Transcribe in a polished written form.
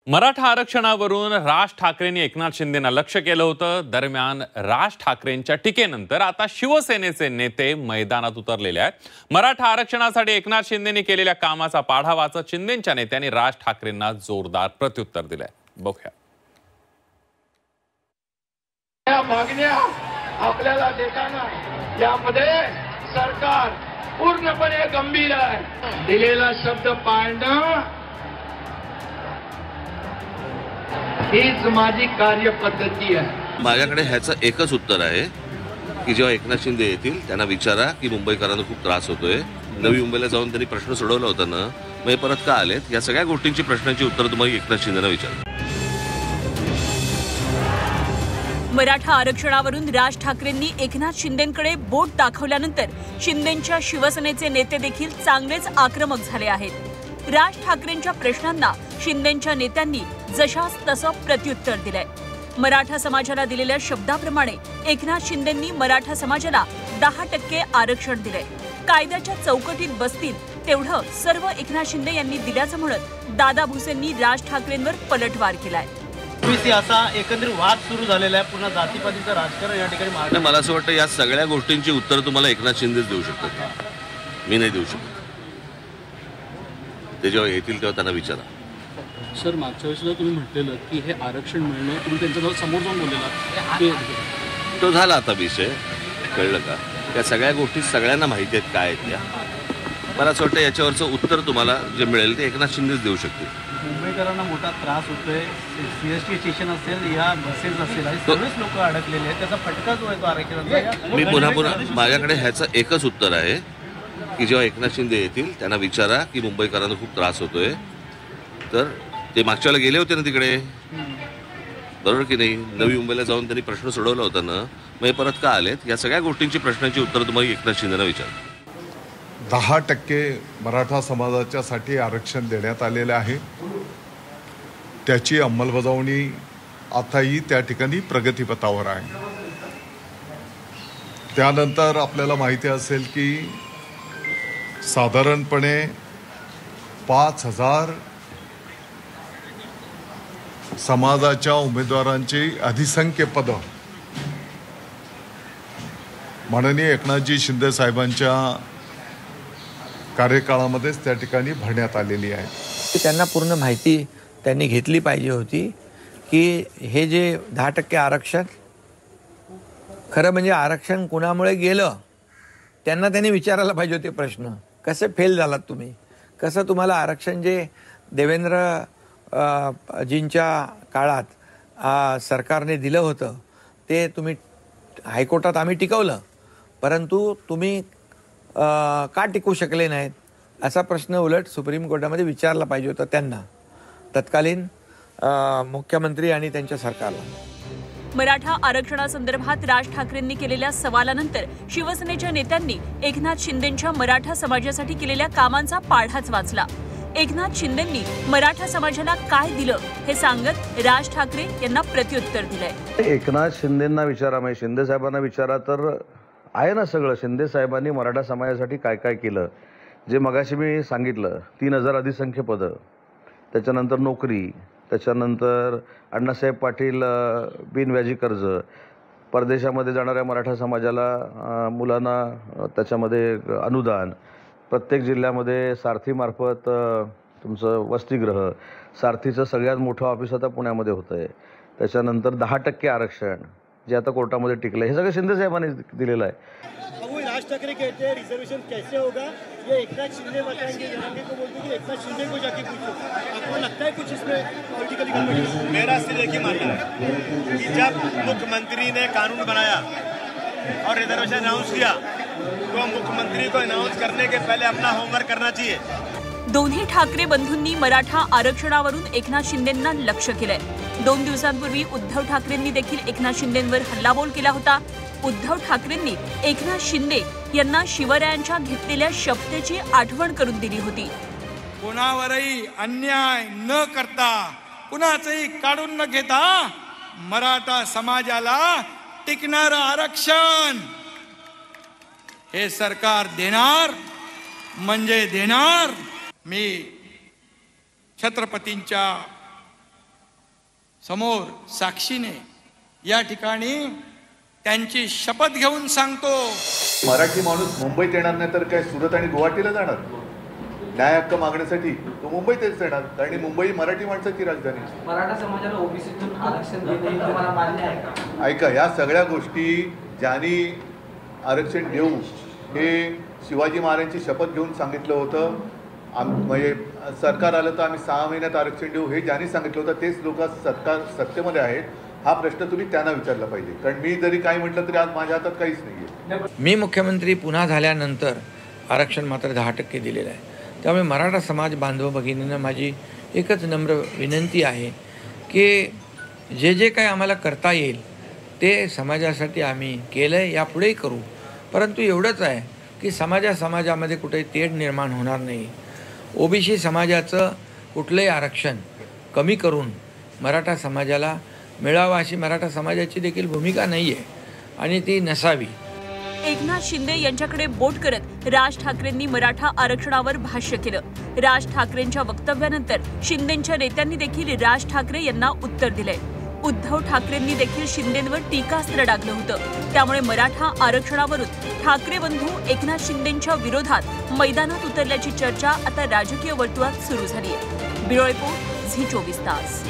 मराठा आरक्षणावरून राज ठाकरेंनी एकनाथ शिंदेंना लक्ष केलं होतं। दरम्यान राज ठाकरेंच्या टीकेनंतर आता शिवसेनेचे नेते मैदानात उतरलेले आहेत। मराठा आरक्षणासाठी एकनाथ शिंदेंनी केलेल्या कामाचा पाढा वाचत शिंदेंच्या नेत्यांनी राज ठाकरेंना जोरदार प्रत्युत्तर दिलंय। बघूया। या मागण्या आपल्याला देताना यामध्ये सरकार पूर्णपणे गंभीर आहे। दिलेला शब्द पाळणं हीच माझी कार्यपद्धती आहे। माझ्याकडे ह्याचं एकच उत्तर आहे की जेव्हा एकनाथ शिंदे येतील त्यांना विचारा की मुंबईकरांना खूप त्रास होतोय। नवी मुंबईला जाऊन त्यांनी प्रश्न सोडवला होता ना, मग हे परत का आलेत? या सगळ्या गोष्टींची प्रश्नांची उत्तर तुम्हाला एकनाथ शिंदेंना विचारा। मराठा आरक्षणावरून राज ठाकरेंनी एकनाथ शिंदेंकडे बोट दाखवल्यानंतर शिंदेंच्या शिवसेनेचे नेते देखील चांगलेच आक्रमक झाले आहेत। राज ठाकरेंच्या प्रश्नांना शिंदेंच्या नेत्यांनी जशास तसं प्रत्युत्तर दिलंय। मराठा समाजाला दिलेल्या शब्दाप्रमाणे एकनाथ शिंदेंनी मराठा समाजाला 10% आरक्षण दिलंय। कायद्याच्या चौकटीत बसतील तेवढं सर्व एकनाथ शिंदे यांनी दिल्याचं म्हणत दादा भुसेंनी राज ठाकरेंवर पलटवार केलाय। असा एकंदरीत वाद सुरू झालेला आहे। पुन्हा जातीपातीचं राजकारण या ठिकाणी मला असं वाटतं या सगळ्या गोष्टींची उत्तर तुम्हाला एकनाथ शिंदेच देऊ शकतात, मी नाही देऊ शकत। ते जेव्हा येतील तेव्हा त्यांना विचारा। सर, मागच्या वेळेस तुम्ही म्हटलेलं की हे आरक्षण मिळणं, तुम्ही त्यांच्याजवळ समोर जाऊन बोललेला तो झाला आता विषय, कळलं का? त्या सगळ्या गोष्टी सगळ्यांना माहिती आहेत काय आहेत त्या। मला असं वाटतं याच्यावरचं उत्तर तुम्हाला जे मिळेल ते एकनाथ शिंदेच देऊ शकतील। मुंबईकरांना मोठा त्रास होतोय, सीएसटी स्टेशन असेल या बसेस असेल सगळेच लोक अडकलेले आहेत, त्याचा फटका जो आहे तो आरक्षणाचा। मी पुन्हा माझ्याकडे ह्याचं एकच उत्तर आहे की जेव्हा एकनाथ शिंदे येतील त्यांना विचारा की मुंबईकरांना खूप त्रास होतोय। तर ते मागच्या वेळेला गेले होते ना तिकडे, बरोबर की नाही? नवी मुंबईला जाऊन त्यांनी प्रश्न सोडवला होता ना, मग हे परत का आलेत? या सगळ्या गोष्टींची प्रश्नांची उत्तर तुम्हाला एकनाथ शिंदेंना विचारा। 10% मराठा समाजाच्यासाठी आरक्षण देण्यात आलेले आहे। त्याची अंमलबजावणी आताही त्या ठिकाणी प्रगतीपथावर आहे। त्यानंतर आपल्याला माहिती असेल की साधारणपणे 5000 समाजाच्या उमेदवारांची अधिसंख्य पदं माननीय एकनाथजी शिंदे साहेबांच्या कार्यकाळामध्येच त्या ठिकाणी भरण्यात आलेली आहे। त्यांना पूर्ण माहिती त्यांनी घेतली पाहिजे होती की हे जे 10% आरक्षण खरं म्हणजे आरक्षण कुणामुळे गेलं, त्यांनी विचारायला पाहिजे होते प्रश्न। कसे फेल झालात तुम्ही? कसं तुम्हाला आरक्षण जे देवेंद्र जींच्या काळात सरकारने दिलं होतं ते तुम्ही हायकोर्टात आम्ही टिकवलं, परंतु तुम्ही का टिकवू शकले नाहीत असा प्रश्न उलट सुप्रीम कोर्टामध्ये विचारला पाहिजे होता त्यांना, तत्कालीन मुख्यमंत्री आणि त्यांच्या सरकारला। मराठा आरक्षणासंदर्भात राज ठाकरेंनी केलेल्या सवालानंतर शिवसेनेच्या नेत्यांनी एकनाथ शिंदेंच्या मराठा समाजासाठी केलेल्या कामांचा पाढाच वाचला। एकनाथ शिंदेंनी मराठा समाजाला काय दिलं हे सांगत राज ठाकरे यांना प्रत्युत्तर दिलंय। एकनाथ शिंदेंना विचारा, म्हणजे शिंदे साहेबांना विचारा तर आहे ना सगळं। शिंदे साहेबांनी मराठा समाजासाठी काय काय केलं, जे मगाशी मी सांगितलं, 3000 अधिसंख्य पदं, त्याच्यानंतर नोकरी, त्याच्यानंतर अण्णासाहेब पाटील बिनव्याजी कर्ज, परदेशामध्ये जाणाऱ्या मराठा समाजाला मुलांना त्याच्यामध्ये अनुदान, प्रत्येक जिल्ह्यामध्ये सारथीमार्फत तुमचं वसतिगृह, सारथीचं सगळ्यात मोठं ऑफिस आता पुण्यामध्ये होतं आहे, त्याच्यानंतर 10% आरक्षण जे आता कोर्टामध्ये टिकलं, हे सगळं शिंदे साहेबांनी दिलेलं आहे। राज ठाकरे कहते हैं रिजर्वेशन कैसे होगा, ये एकनाथ शिंदे बताएंगे। जनांगे को बोलते कि एकनाथ शिंदे को जाके पूछो। आपको लगता है कुछ इसमें पॉलिटिकली गड़बड़ी? मेरा सिर्फ एक ही मानना है कि जब मुख्यमंत्री ने कानून बनाया और रिजर्वेशन अनाउंस किया तो मुख्यमंत्री को अनाउंस करने के पहले अपना होमवर्क करना चाहिए। दोन्ही ठाकरे बंधूंनी मराठा आरक्षणावरून एकनाथ शिंदेंना लक्ष्य केलंय। 2 दिवसांपूर्वी उद्धव ठाकरेंनी देखील एकनाथ शिंदेंवर हल्लाबोल केला होता। उद्धव ठाकरेंनी एकनाथ शिंदे यांना शिवरायांच्या घेतलेल्या शपथेची आठवण करून दिली होती। कोणावरही अन्याय न करता, कुणाचंही काढून न घेता मराठा समाजाला टिकणारं आरक्षण हे सरकार देणार म्हणजे देणार। मी छत्रपतींच्या समोर साक्षीने या ठिकाणी त्यांची शपथ घेऊन सांगतो, मराठी माणूस मुंबईत येणार नाही तर काय सुरत आणि गुवाहाटीला जाणार न्याय हक्क मागण्यासाठी? तो मुंबईतच येणार, कारण मुंबई मराठी माणसाची राजधानी. मराठा समाजाला ओबीसीतून आरक्षण देणे हे तुम्हाला मान्य आहे का? ऐका, या सगळ्या गोष्टी ज्यांनी आरक्षण देऊ हे शिवाजी महाराजांची शपथ घेऊन सांगितलं होतं. म्हणजे सरकार आलं तर आम्ही 6 महिन्यात आरक्षण देऊ हे ज्यांनी सांगितलं होतं तेच लोक सरकार सत्तेमध्ये आहेत. हा प्रश्न तुम्ही त्यांना विचारला पाहिजे, कारण मी जरी काही म्हटलं तरी आज माझ्या हातात काहीच नाही आहे. मी मुख्यमंत्री पुन्हा झाल्यानंतर आरक्षण मात्र 10% दिलेलं आहे. त्यामुळे मराठा समाज बांधव भगिनींना माझी एकच नम्र विनंती आहे की जे जे काही आम्हाला करता येईल ते समाजासाठी आम्ही केलं आहे, यापुढेही करू. परंतु एवढंच आहे की समाजामध्ये कुठेही तेढ निर्माण होणार नाही. ओबीसी समाजाचं कुठलंही आरक्षण कमी करून मराठा समाजाला मिळावं अशी मराठा समाजाची देखील भूमिका नाही आहे आणि ती नसावी. एकनाथ शिंदे यांच्याकडे बोट करत राज ठाकरेंनी मराठा आरक्षणावर भाष्य केलं. राज ठाकरेंच्या वक्तव्यानंतर शिंदेच्या नेत्यांनी देखील राज ठाकरे यांना उत्तर दिलंय. उद्धव ठाकरेंनी देखील शिंदेंवर टीकास्त्र डागलं होतं. त्यामुळे मराठा आरक्षणावरून ठाकरे बंधू एकनाथ शिंदेच्या विरोधात मैदानात उतरल्याची चर्चा आता राजकीय वर्तुळात सुरू झाली आहे. ब्युरो रिपोर्ट, झी 24 तास.